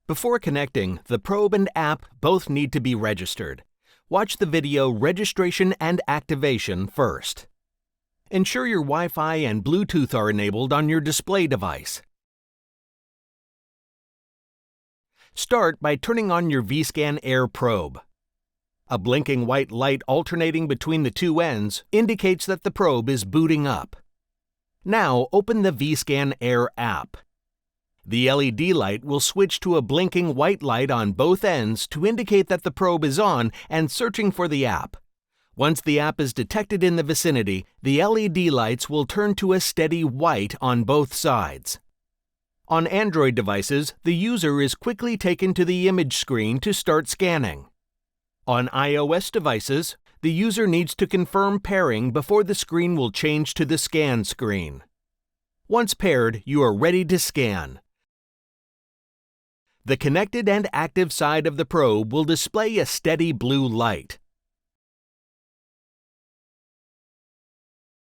Before connecting, the probe and app both need to be registered. Watch the video Registration and Activation first. Ensure your Wi-Fi and Bluetooth are enabled on your display device. Start by turning on your Vscan Air probe. A blinking white light alternating between the two ends indicates that the probe is booting up. Now open the Vscan Air app. The LED light will switch to a blinking white light on both ends to indicate that the probe is on and searching for the app. Once the app is detected in the vicinity, the LED lights will turn to a steady white on both sides. On Android devices, the user is quickly taken to the image screen to start scanning. On iOS devices, the user needs to confirm pairing before the screen will change to the scan screen. Once paired, you are ready to scan. The connected and active side of the probe will display a steady blue light.